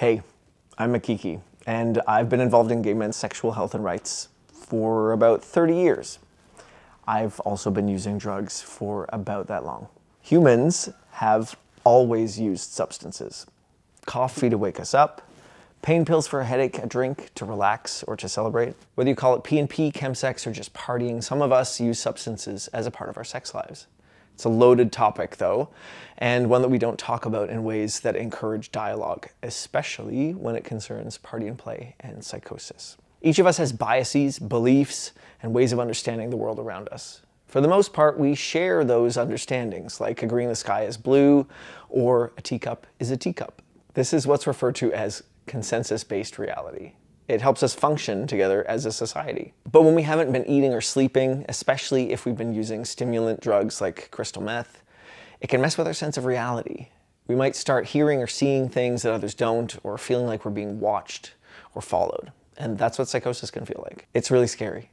Hey, I'm Mikiki, and I've been involved in gay men's sexual health and rights for about 30 years. I've also been using drugs for about that long. Humans have always used substances. Coffee to wake us up, pain pills for a headache, a drink to relax or to celebrate. Whether you call it P&P, chemsex, or just partying, some of us use substances as a part of our sex lives. It's a loaded topic, though, and one that we don't talk about in ways that encourage dialogue, especially when it concerns party and play and psychosis. Each of us has biases, beliefs, and ways of understanding the world around us. For the most part, we share those understandings, like agreeing the sky is blue or a teacup is a teacup. This is what's referred to as consensus-based reality. It helps us function together as a society. But when we haven't been eating or sleeping, especially if we've been using stimulant drugs like crystal meth, it can mess with our sense of reality. We might start hearing or seeing things that others don't, or feeling like we're being watched or followed. And that's what psychosis can feel like. It's really scary.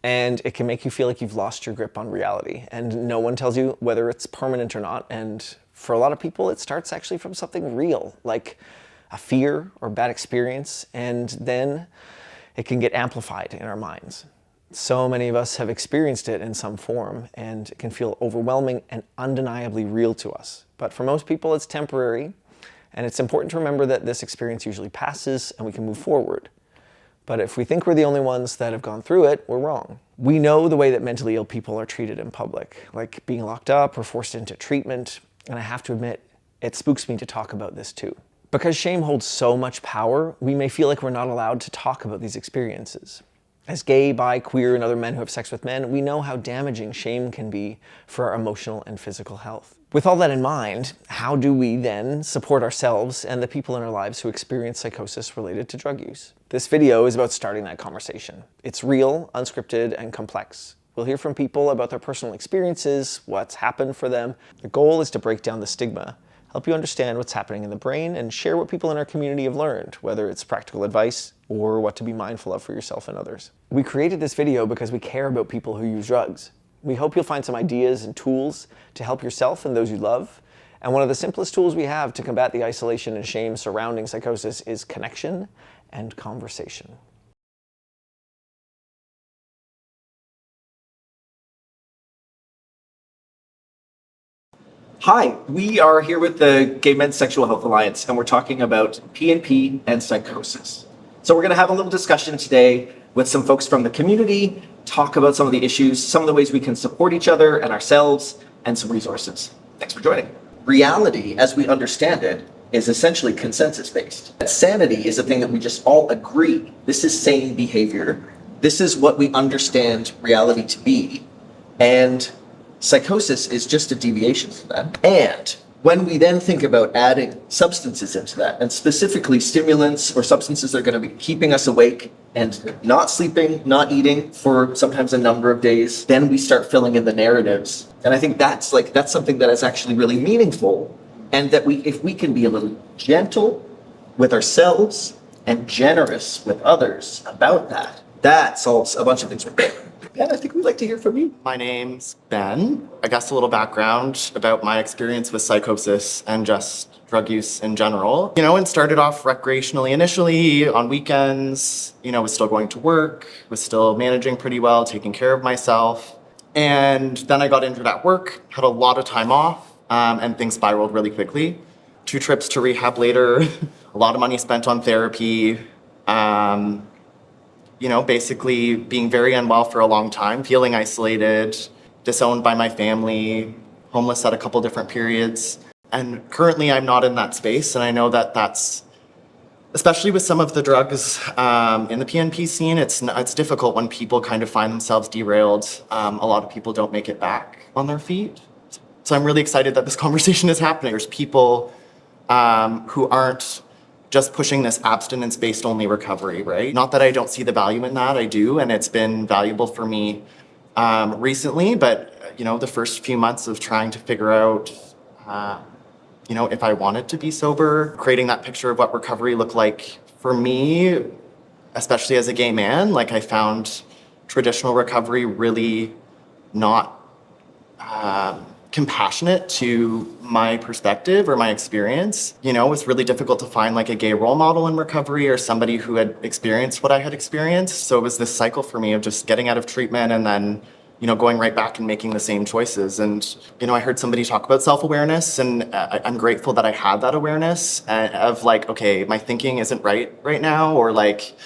And it can make you feel like you've lost your grip on reality, and no one tells you whether it's permanent or not. And for a lot of people, it starts actually from something real, like a fear or bad experience, and then it can get amplified in our minds. So many of us have experienced it in some form, and it can feel overwhelming and undeniably real to us. But for most people, it's temporary, and it's important to remember that this experience usually passes and we can move forward. But if we think we're the only ones that have gone through it, we're wrong. We know the way that mentally ill people are treated in public, like being locked up or forced into treatment, and I have to admit, it spooks me to talk about this too. Because shame holds so much power, we may feel like we're not allowed to talk about these experiences. As gay, bi, queer, and other men who have sex with men, we know how damaging shame can be for our emotional and physical health. With all that in mind, how do we then support ourselves and the people in our lives who experience psychosis related to drug use? This video is about starting that conversation. It's real, unscripted, and complex. We'll hear from people about their personal experiences, what's happened for them. The goal is to break down the stigma, help you understand what's happening in the brain, and share what people in our community have learned, whether it's practical advice or what to be mindful of for yourself and others. We created this video because we care about people who use drugs. We hope you'll find some ideas and tools to help yourself and those you love. And one of the simplest tools we have to combat the isolation and shame surrounding psychosis is connection and conversation. Hi, we are here with the Gay Men's Sexual Health Alliance, and we're talking about P&P and psychosis. So we're going to have a little discussion today with some folks from the community, talk about some of the issues, some of the ways we can support each other and ourselves, and some resources. Thanks for joining. Reality, as we understand it, is essentially consensus-based. Sanity is a thing that we just all agree. This is sane behavior. This is what we understand reality to be. And psychosis is just a deviation from that. And when we then think about adding substances into that, and specifically stimulants or substances that are going to be keeping us awake and not sleeping, not eating for sometimes a number of days, then we start filling in the narratives. And I think that's something that is actually really meaningful, and that if we can be a little gentle with ourselves and generous with others about that solves a bunch of things. Ben, I think we'd like to hear from you. My name's Ben. I guess a little background about my experience with psychosis and just drug use in general. And started off recreationally initially on weekends, was still going to work, was still managing pretty well, taking care of myself. And then I got injured at work, had a lot of time off, and things spiraled really quickly. 2 trips to rehab later, a lot of money spent on therapy, basically being very unwell for a long time, feeling isolated, disowned by my family, homeless at a couple different periods. And currently I'm not in that space. And I know that that's, especially with some of the drugs in the PNP scene, it's difficult when people kind of find themselves derailed. A lot of people don't make it back on their feet. So I'm really excited that this conversation is happening. There's people who aren't just pushing this abstinence-based only recovery, right? Not that I don't see the value in that, I do, and it's been valuable for me recently, but the first few months of trying to figure out, if I wanted to be sober, creating that picture of what recovery looked like for me, especially as a gay man, I found traditional recovery really not compassionate to my perspective or my experience. You know, it was really difficult to find like a gay role model in recovery or somebody who had experienced what I had experienced. So it was this cycle for me of just getting out of treatment and then, you know, going right back and making the same choices. And, you know, I heard somebody talk about self-awareness, and I'm grateful that I had that awareness of like, okay, my thinking isn't right now, or like,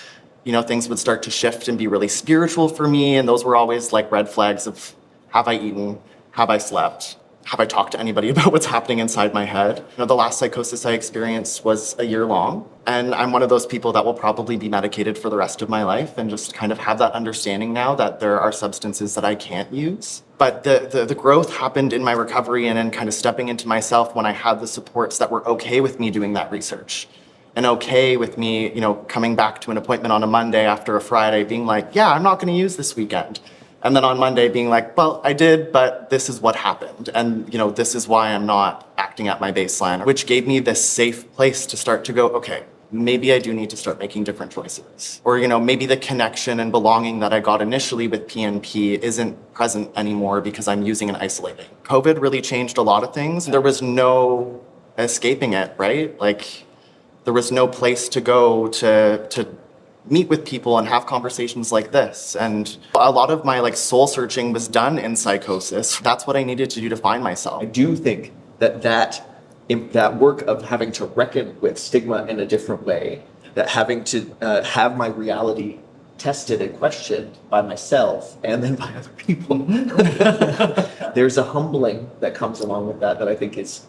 you know, things would start to shift and be really spiritual for me. And those were always like red flags of, have I eaten? Have I slept? Have I talked to anybody about what's happening inside my head? You know, the last psychosis I experienced was a year long, and I'm one of those people that will probably be medicated for the rest of my life and just kind of have that understanding now that there are substances that I can't use. But the growth happened in my recovery and in kind of stepping into myself when I had the supports that were okay with me doing that research. And okay with me, you know, coming back to an appointment on a Monday after a Friday, being like, yeah, I'm not going to use this weekend. And then on Monday being like, well, I did, but this is what happened. And, you know, this is why I'm not acting at my baseline, which gave me this safe place to start to go, okay, maybe I do need to start making different choices. Or, you know, maybe the connection and belonging that I got initially with PNP isn't present anymore because I'm using and isolating. COVID really changed a lot of things. There was no escaping it, right? Like, there was no place to go to meet with people and have conversations like this. And a lot of my like soul searching was done in psychosis. That's what I needed to do to find myself. I do think that work of having to reckon with stigma in a different way, that having to have my reality tested and questioned by myself and then by other people, there's a humbling that comes along with that I think is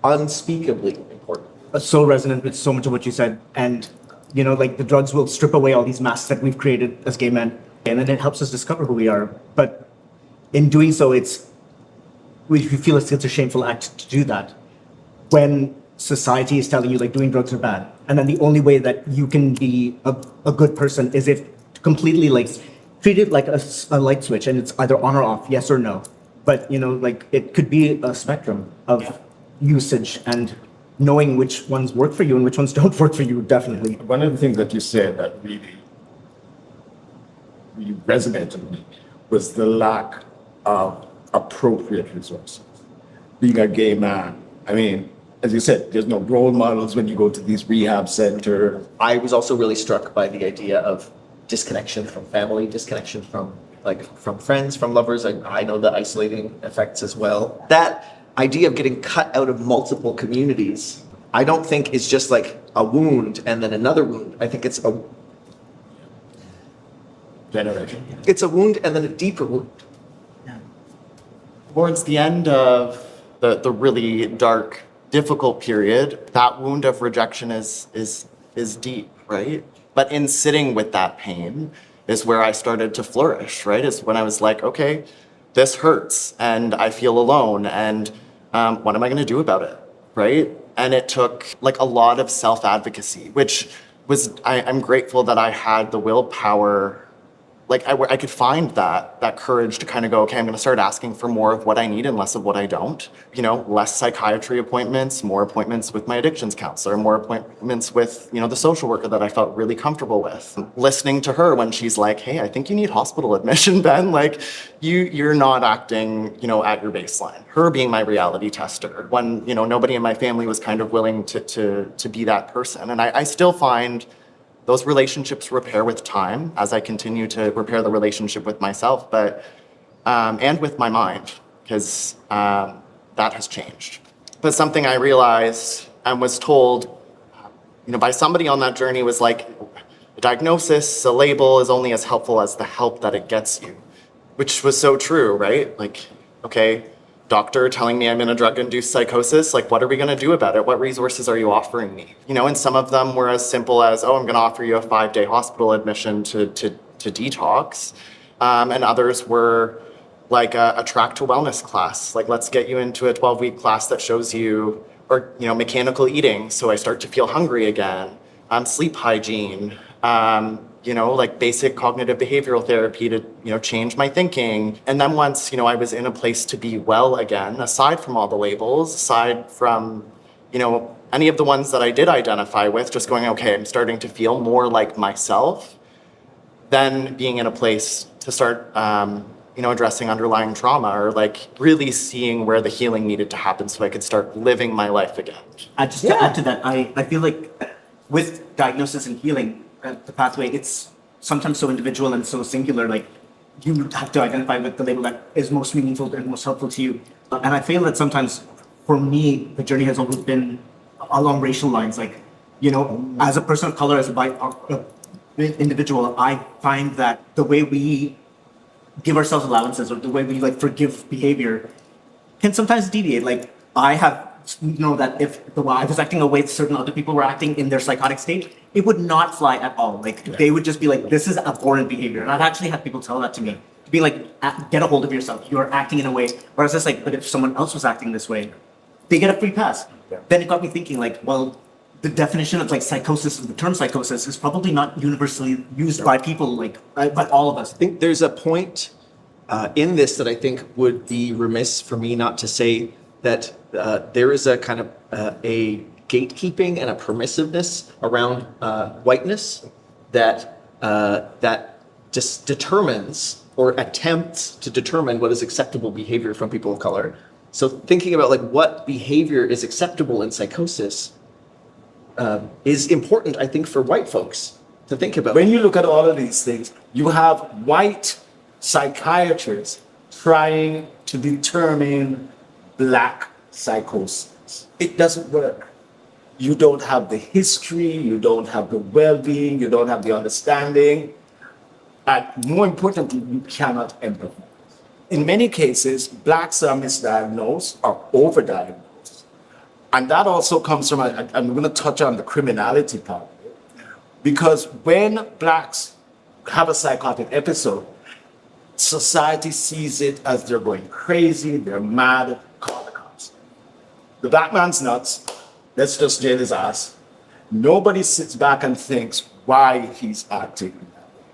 unspeakably important. So resonant with so much of what you said. And, you know, like the drugs will strip away all these masks that we've created as gay men, and then it helps us discover who we are. But in doing so, we feel it's a shameful act to do that when society is telling you like doing drugs are bad. And then the only way that you can be a good person is if completely like treat it like a light switch, and it's either on or off, yes or no. But, you know, like it could be a spectrum of usage, and knowing which ones work for you and which ones don't work for you, definitely. One of the things that you said that really resonated with me was the lack of appropriate resources. Being a gay man, I mean, as you said, there's no role models when you go to these rehab centers. I was also really struck by the idea of disconnection from family, disconnection from friends, from lovers. I know the isolating effects as well. That idea of getting cut out of multiple communities, I don't think is just like a wound and then another wound. I think it's a wound and then a deeper wound. Towards the end of the really dark, difficult period, that wound of rejection is deep, right? But in sitting with that pain is where I started to flourish, right? Is when I was like, okay, this hurts and I feel alone, and what am I going to do about it, right? And it took like a lot of self-advocacy, which was, I'm grateful that I had the willpower. Like I could find that courage to kind of go, okay, I'm going to start asking for more of what I need and less of what I don't. You know, less psychiatry appointments, more appointments with my addictions counselor, more appointments with, you know, the social worker that I felt really comfortable with. Listening to her when she's like, hey, I think you need hospital admission, Ben. Like you're not acting, you know, at your baseline. Her being my reality tester when, you know, nobody in my family was kind of willing to be that person. And I still find those relationships repair with time as I continue to repair the relationship with myself, but and with my mind, because that has changed. But something I realized and was told, you know, by somebody on that journey was like, a diagnosis, a label is only as helpful as the help that it gets you, which was so true, right? Like, okay, doctor telling me I'm in a drug-induced psychosis, like what are we going to do about it? What resources are you offering me? You know, and some of them were as simple as, oh, I'm going to offer you a 5-day hospital admission to detox. And others were like a track to wellness class. Like, let's get you into a 12-week class that shows you, or, you know, mechanical eating. So I start to feel hungry again. Sleep hygiene, you know, like basic cognitive behavioral therapy to, you know, change my thinking. And then once, you know, I was in a place to be well again, aside from all the labels, aside from, you know, any of the ones that I did identify with, just going, okay, I'm starting to feel more like myself, then being in a place to start addressing underlying trauma or like really seeing where the healing needed to happen so I could start living my life again. Just to add to that, I feel like with diagnosis and healing, the pathway, it's sometimes so individual and so singular. Like you have to identify with the label that is most meaningful and most helpful to you. And I feel that sometimes for me, the journey has always been along racial lines. Like, as a person of color, as a individual, I find that the way we give ourselves allowances or the way we like forgive behavior can sometimes deviate. Like I have that if I was acting a way certain other people were acting in their psychotic state, it would not fly at all. Like they would just be like, this is abhorrent behavior. And I've actually had people tell that to me. To be like, get a hold of yourself. You're acting in a way. Whereas it's like, but if someone else was acting this way, they get a free pass. Yeah. Then it got me thinking like, well, the definition of like psychosis, the term psychosis is probably not universally used by people, like by all of us. I think there's a point in this that I think would be remiss for me not to say that there is a kind of a gatekeeping and a permissiveness around whiteness that just determines or attempts to determine what is acceptable behavior from people of color. So thinking about like what behavior is acceptable in psychosis is important, I think, for white folks to think about. When you look at all of these things, you have white psychiatrists trying to determine Black psychosis. It doesn't work. You don't have the history, you don't have the well-being, you don't have the understanding, and more importantly, you cannot empathize. In many cases, Blacks are misdiagnosed or overdiagnosed. And that also comes from, I'm going to touch on the criminality part of it, because when Blacks have a psychotic episode, society sees it as they're going crazy, they're mad, call the cops. The Black man's nuts, let's just jail his ass. Nobody sits back and thinks why he's acting that way.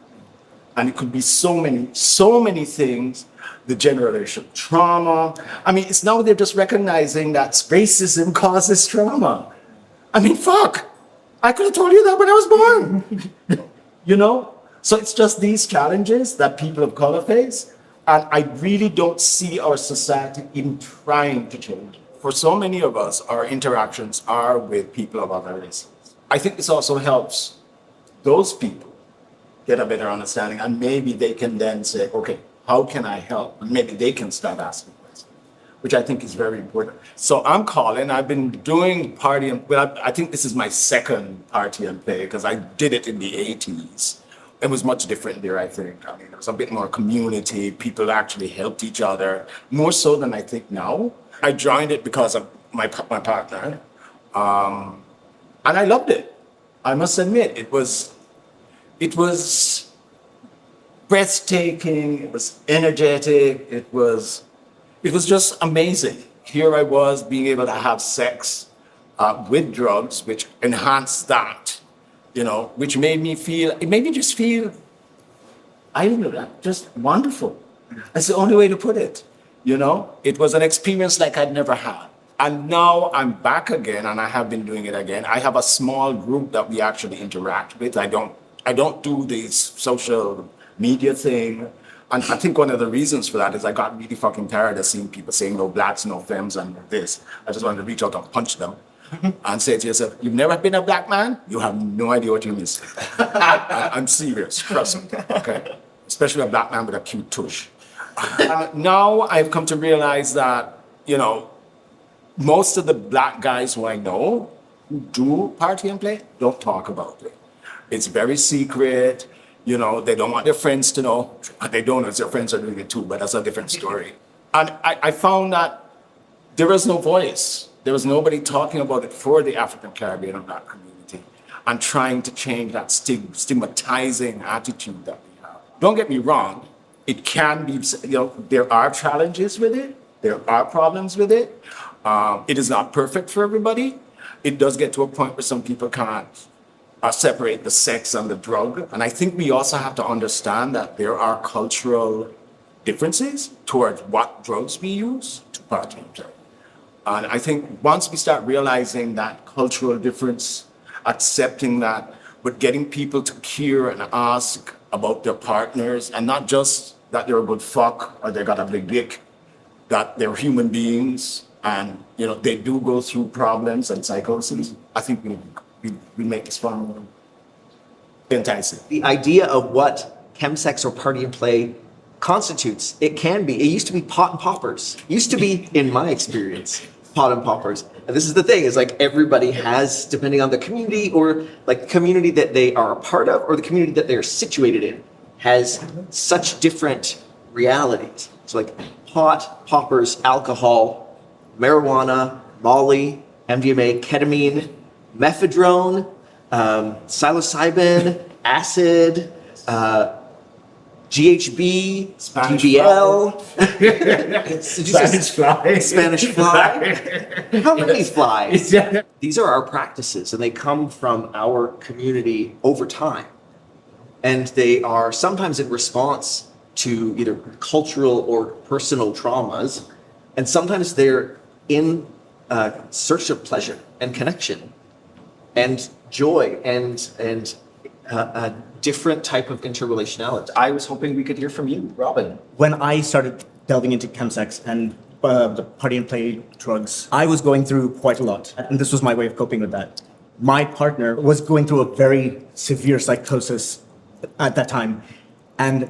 And it could be so many things. The generational trauma. I mean, it's now they're just recognizing that racism causes trauma. I mean, fuck. I could have told you that when I was born. So it's just these challenges that people of color face. And I really don't see our society in trying to change. For so many of us, our interactions are with people of other races. I think this also helps those people get a better understanding, and maybe they can then say, okay, how can I help? And maybe they can start asking questions, which I think is very important. So I'm calling, I've been doing party, I think this is my second party and play, because I did it in the 80s. It was much different there, I think. I mean, there was a bit more community, people actually helped each other, more so than I think now. I joined it because of my partner, and I loved it. I must admit, it was breathtaking, it was energetic, it was just amazing. Here I was being able to have sex with drugs, which enhanced that, which made me just feel, I don't know, just wonderful. That's the only way to put it. It was an experience like I'd never had. And now I'm back again, and I have been doing it again. I have a small group that we actually interact with. I don't do this social media thing. And I think one of the reasons for that is I got really fucking tired of seeing people saying no Blacks, no femmes, and this. I just wanted to reach out and punch them and say to yourself, you've never been a Black man? You have no idea what you're missing. I'm serious, trust me, okay? Especially a Black man with a cute tush. Now I've come to realize that, most of the Black guys who I know who do party and play don't talk about it. It's very secret. They don't want their friends to know. They don't know their friends are doing it too, but that's a different story. And I found that there was no voice. There was nobody talking about it for the African Caribbean and Black community and trying to change that stigmatizing attitude that we have. Don't get me wrong. It can be, there are challenges with it. There are problems with it. It is not perfect for everybody. It does get to a point where some people can't separate the sex and the drug. And I think we also have to understand that there are cultural differences towards what drugs we use to party and play. And I think once we start realizing that cultural difference, accepting that, but getting people to care and ask about their partners, and not just that they're a good fuck or they got a big dick, that they're human beings and, they do go through problems and psychosis, I think we make this fun enticing. The idea of what chemsex or party and play constitutes, it used to be pot and poppers. Used to be, in my experience, pot and poppers. And this is the thing, is like everybody has, depending on the community or like the community that they are a part of or the community that they're situated in, has such different realities. So like pot, poppers, alcohol, marijuana, Molly, MDMA, ketamine, mephedrone, psilocybin, acid, GHB, Spanish DBL, Spanish fly. Spanish fly. How many flies? These are our practices, and they come from our community over time. And they are sometimes in response to either cultural or personal traumas, and sometimes they're in search of pleasure and connection and joy and a different type of interrelationality. I was hoping we could hear from you, Robin. When I started delving into chemsex and the party and play drugs, I was going through quite a lot. And this was my way of coping with that. My partner was going through a very severe psychosis at that time. And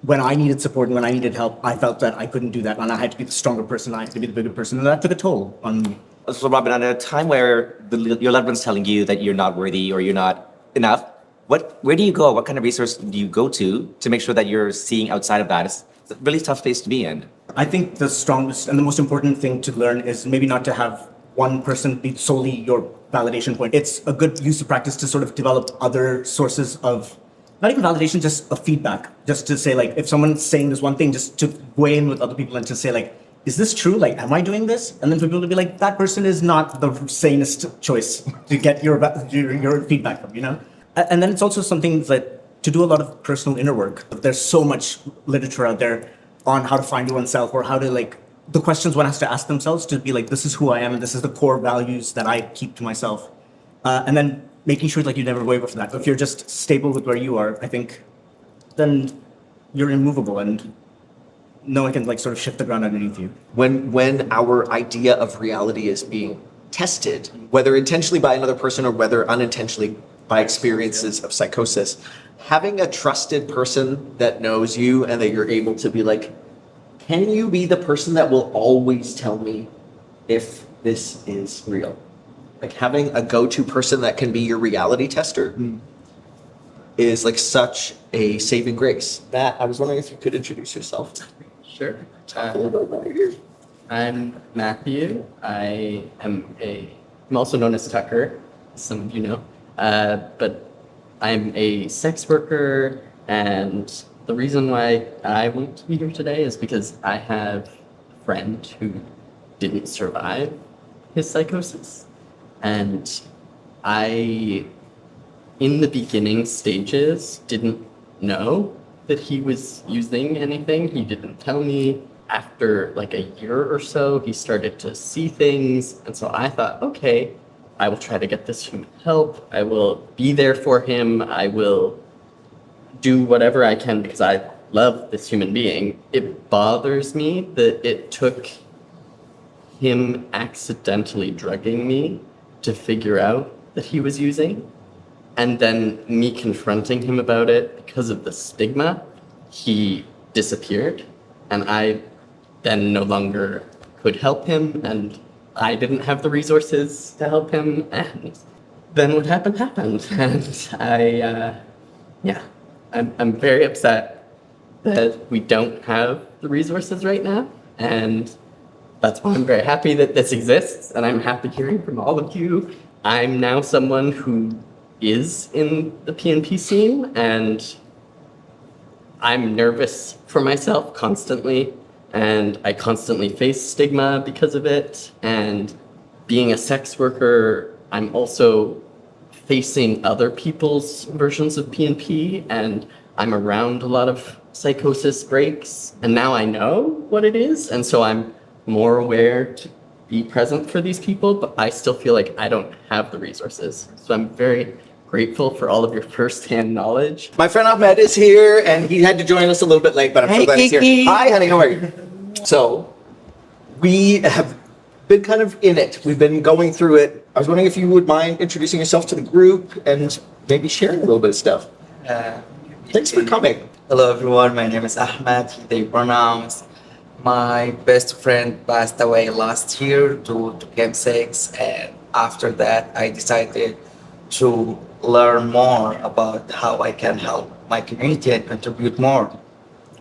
when I needed support and when I needed help, I felt that I couldn't do that. And I had to be the stronger person. I had to be the bigger person. And that took a toll on me. So, Robin, at a time where your loved one's telling you that you're not worthy or you're not enough, where do you go? What kind of resource do you go to make sure that you're seeing outside of that? It's a really tough space to be in. I think the strongest and the most important thing to learn is maybe not to have one person be solely your validation point. It's a good use of practice to sort of develop other sources of, not even validation, just a feedback. Just to say, like, if someone's saying this one thing, just to weigh in with other people and to say, like, is this true? Like, am I doing this? And then for people to be like, that person is not the sanest choice to get your feedback from, And then it's also something that to do a lot of personal inner work. There's so much literature out there on how to find oneself or how to, like, the questions one has to ask themselves to be like, this is who I am and this is the core values that I keep to myself. And then making sure like you never waver from that. If you're just stable with where you are, I think then you're immovable and no one can like sort of shift the ground underneath you. When our idea of reality is being tested, whether intentionally by another person or whether unintentionally by experiences of psychosis, having a trusted person that knows you and that you're able to be like, can you be the person that will always tell me if this is real? Like having a go-to person that can be your reality tester is like such a saving grace. Matt, I was wondering if you could introduce yourself. Sure. I'm Matthew. I'm also known as Tucker, as some of you know. But I'm a sex worker, and the reason why I want to be here today is because I have a friend who didn't survive his psychosis. And I, in the beginning stages, didn't know that he was using anything. He didn't tell me. After like a year or so, he started to see things. And so I thought, okay, I will try to get this human help. I will be there for him. I will do whatever I can because I love this human being. It bothers me that it took him accidentally drugging me to figure out that he was using. And then me confronting him about it because of the stigma, he disappeared. And I then no longer could help him, and I didn't have the resources to help him. And then what happened. And I'm very upset that we don't have the resources right now. And that's why I'm very happy that this exists, and I'm happy hearing from all of you. I'm now someone who is in the PNP scene, and I'm nervous for myself constantly, and I constantly face stigma because of it. And being a sex worker, I'm also facing other people's versions of PNP, and I'm around a lot of psychosis breaks, and now I know what it is, and so I'm more aware to be present for these people, but I still feel like I don't have the resources. So I'm very grateful for all of your firsthand knowledge. My friend Ahmed is here, and he had to join us a little bit late, but I'm so glad he's here. Hi, honey, how are you? So, we have been kind of in it. We've been going through it. I was wondering if you would mind introducing yourself to the group and maybe sharing a little bit of stuff. Thanks for coming. Hello everyone, my name is Ahmed, they pronouns. My best friend passed away last year due to chemsex, and after that I decided to learn more about how I can help my community and contribute more.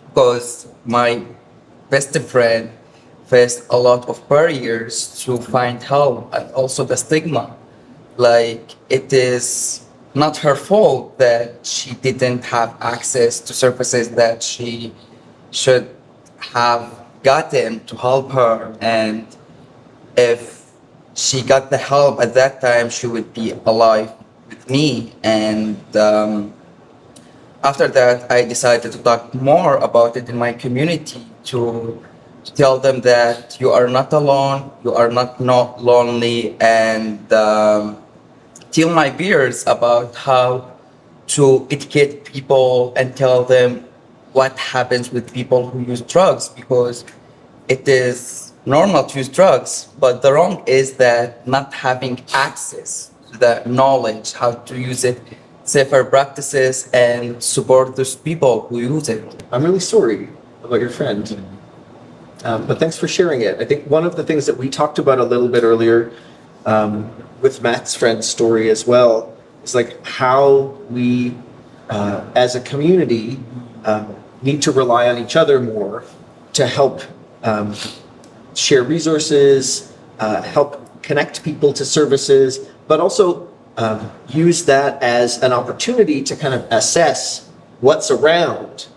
Because my best friend faced a lot of barriers to find help and also the stigma. Like it is not her fault that she didn't have access to services that she should have gotten to help her, and if she got the help at that time she would be alive with me. And after that I decided to talk more about it in my community to tell them that you are not alone, you are not lonely, and tell my peers about how to educate people and tell them what happens with people who use drugs, because it is normal to use drugs, but the wrong is that not having access to the knowledge how to use it, safer practices, and support those people who use it. I'm really sorry about your friend, but thanks for sharing it. I think one of the things that we talked about a little bit earlier with Matt's friend's story as well is like how we, as a community, need to rely on each other more to help share resources, help connect people to services, but also use that as an opportunity to kind of assess what's around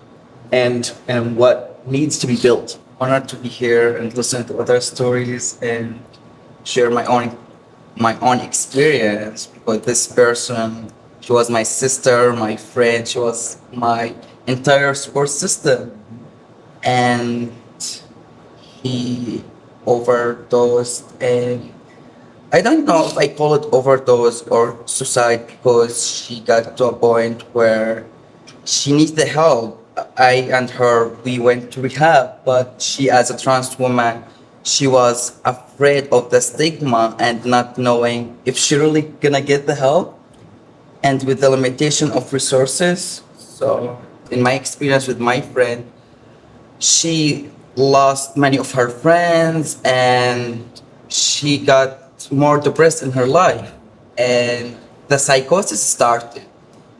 and what needs to be built. Honored to be here and listen to other stories and share my own experience, because this person, she was my sister, my friend, she was my entire support system, and he overdosed. And I don't know if I call it overdose or suicide, because she got to a point where she needs the help. I and her, we went to rehab, but she, as a trans woman, she was afraid of the stigma and not knowing if she really gonna get the help, and with the limitation of resources. So in my experience with my friend, she lost many of her friends and she got more depressed in her life, and the psychosis started.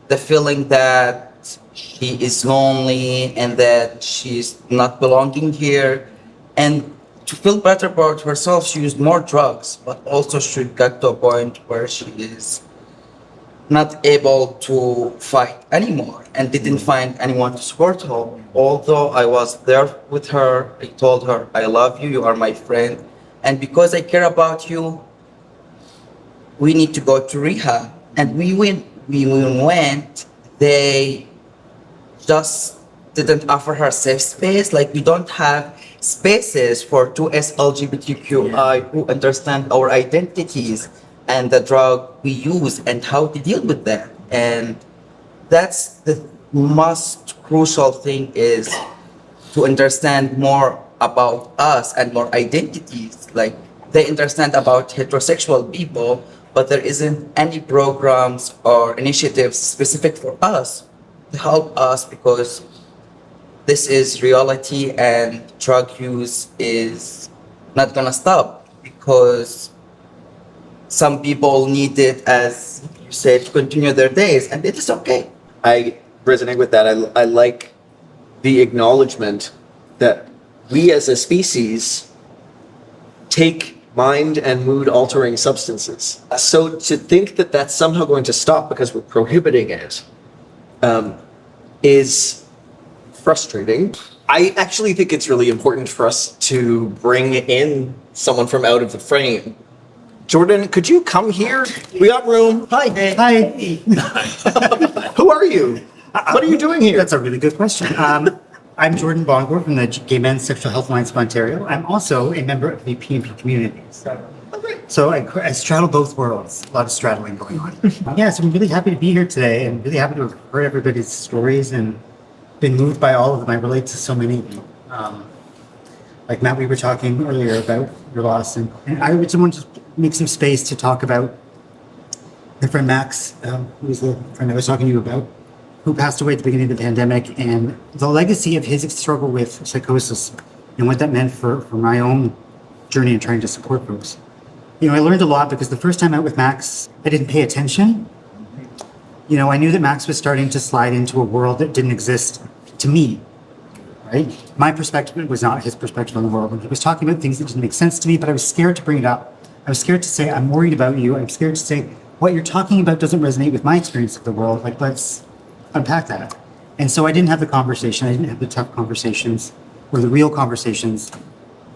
The feeling that she is lonely and that she's not belonging here, and to feel better about herself she used more drugs, but also she got to a point where she is not able to fight anymore and didn't find anyone to support her. Although I was there with her, I told her, I love you, you are my friend, and because I care about you, we need to go to rehab. And we went, they just didn't offer her safe space. Like, we don't have spaces for 2S LGBTQI who understand our identities and the drug we use and how to deal with that. And that's the most crucial thing, is to understand more about us and more identities. Like, they understand about heterosexual people, but there isn't any programs or initiatives specific for us to help us, because this is reality and drug use is not gonna stop, because some people need it, as you said, to continue their days, and it is okay. I resonate with that. I like the acknowledgement that we as a species take mind and mood altering substances. So to think that that's somehow going to stop because we're prohibiting it is frustrating. I actually think it's really important for us to bring in someone from out of the frame. Jordan, could you come here? We got room. Hi. Hi. Who are you? What are you doing here? That's a really good question. I'm Jordan Bongor from the Gay Men's Sexual Health Alliance of Ontario. I'm also a member of the PNP community. So, So I straddle both worlds, a lot of straddling going on. Yeah, so I'm really happy to be here today and really happy to have heard everybody's stories and been moved by all of them. I relate to so many of you. Like Matt, we were talking earlier about your loss, and I just wanted to make some space to talk about my friend Max, who was the friend I was talking to you about, who passed away at the beginning of the pandemic, and the legacy of his struggle with psychosis and what that meant for my own journey in trying to support folks. You know, I learned a lot because the first time out with Max, I didn't pay attention. You know, I knew that Max was starting to slide into a world that didn't exist to me, right? My perspective was not his perspective on the world. And he was talking about things that didn't make sense to me, but I was scared to bring it up. I was scared to say, I'm worried about you. I'm scared to say, what you're talking about doesn't resonate with my experience of the world. Like, let's unpack that. And so I didn't have the conversation. I didn't have the tough conversations or the real conversations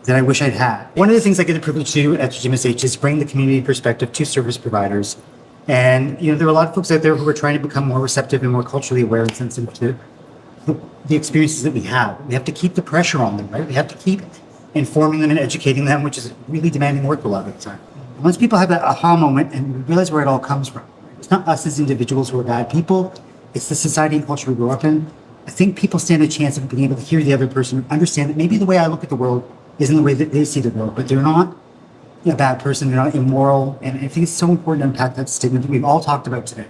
that I wish I'd had. One of the things I get the privilege to do at GMSH is bring the community perspective to service providers. And, you know, there are a lot of folks out there who are trying to become more receptive and more culturally aware and sensitive to the experiences that we have. We have to keep the pressure on them, right? We have to keep informing them and educating them, which is really demanding work a lot of the time. And once people have that aha moment and we realize where it all comes from, it's not us as individuals who are bad people, it's the society and culture we grew up in. I think people stand a chance of being able to hear the other person, understand that maybe the way I look at the world isn't the way that they see the world, but they're not a bad person, they're not immoral. And I think it's so important to unpack that stigma that we've all talked about today.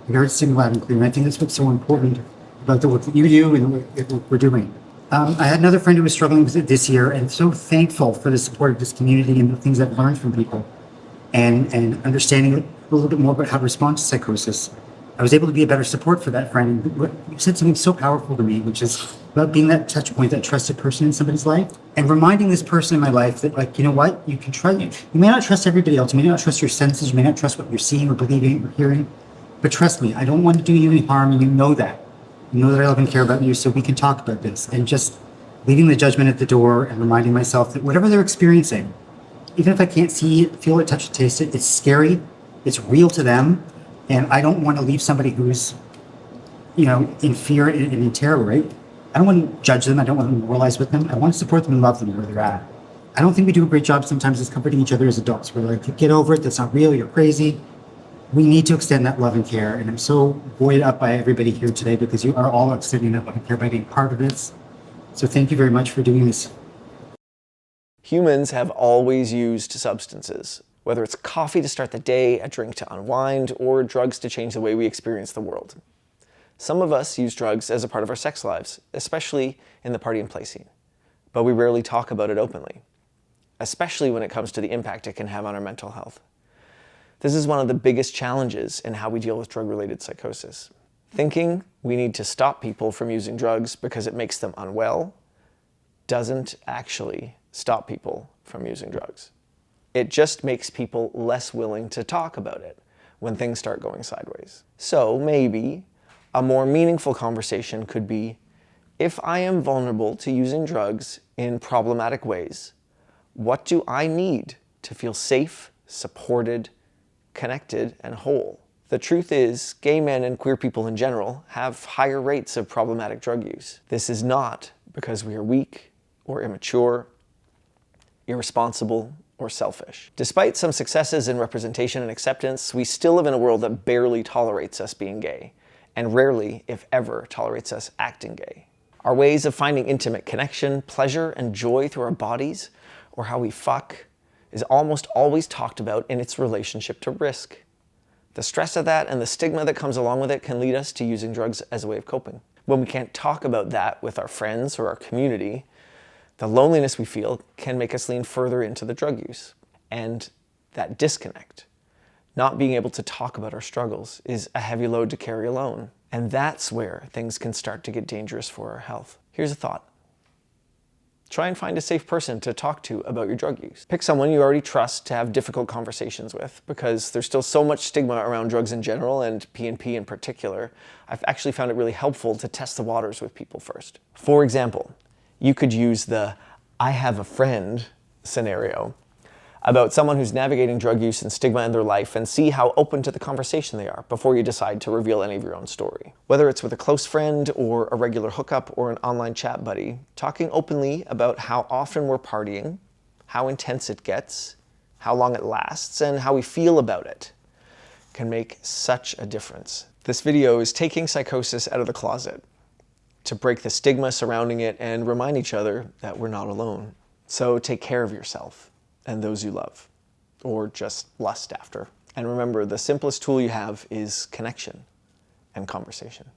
We've heard stigma loud and clear, and I think that's what's so important about the work that you do and the work that we're doing. I had another friend who was struggling with it this year, and so thankful for the support of this community and the things I've learned from people and understanding a little bit more about how to respond to psychosis. I was able to be a better support for that friend. You said something so powerful to me, which is about being that touch point, that trusted person in somebody's life, and reminding this person in my life that, like, you know what, you can trust. You may not trust everybody else. You may not trust your senses. You may not trust what you're seeing or believing or hearing, but trust me, I don't want to do you any harm, and you know that. You know that I love and care about you, so we can talk about this. And just leaving the judgment at the door and reminding myself that whatever they're experiencing, even if I can't see it, feel it, touch it, taste it, it's scary, it's real to them. And I don't want to leave somebody who's, you know, in fear and in terror, right? I don't want to judge them. I don't want to moralize with them. I want to support them and love them where they're at. I don't think we do a great job sometimes as comforting each other as adults. We're like, get over it. That's not real. You're crazy. We need to extend that love and care. And I'm so buoyed up by everybody here today because you are all extending that love and care by being part of this. So thank you very much for doing this. Humans have always used substances, whether it's coffee to start the day, a drink to unwind, or drugs to change the way we experience the world. Some of us use drugs as a part of our sex lives, especially in the party and play scene, but we rarely talk about it openly, especially when it comes to the impact it can have on our mental health. This is one of the biggest challenges in how we deal with drug-related psychosis. Thinking we need to stop people from using drugs because it makes them unwell doesn't actually stop people from using drugs. It just makes people less willing to talk about it when things start going sideways. So maybe a more meaningful conversation could be, if I am vulnerable to using drugs in problematic ways, what do I need to feel safe, supported, connected, and whole? The truth is, gay men and queer people in general have higher rates of problematic drug use. This is not because we are weak or immature, irresponsible, or selfish. Despite some successes in representation and acceptance, we still live in a world that barely tolerates us being gay, and rarely, if ever, tolerates us acting gay. Our ways of finding intimate connection, pleasure, and joy through our bodies, or how we fuck, is almost always talked about in its relationship to risk. The stress of that and the stigma that comes along with it can lead us to using drugs as a way of coping. When we can't talk about that with our friends or our community, the loneliness we feel can make us lean further into the drug use. And that disconnect, not being able to talk about our struggles, is a heavy load to carry alone. And that's where things can start to get dangerous for our health. Here's a thought. Try and find a safe person to talk to about your drug use. Pick someone you already trust to have difficult conversations with, because there's still so much stigma around drugs in general and P&P in particular. I've actually found it really helpful to test the waters with people first. For example, you could use the "I have a friend" scenario about someone who's navigating drug use and stigma in their life, and see how open to the conversation they are before you decide to reveal any of your own story. Whether it's with a close friend or a regular hookup or an online chat buddy, talking openly about how often we're partying, how intense it gets, how long it lasts, and how we feel about it can make such a difference. This video is taking psychosis out of the closet to break the stigma surrounding it and remind each other that we're not alone. So take care of yourself and those you love, or just lust after. And remember, the simplest tool you have is connection and conversation.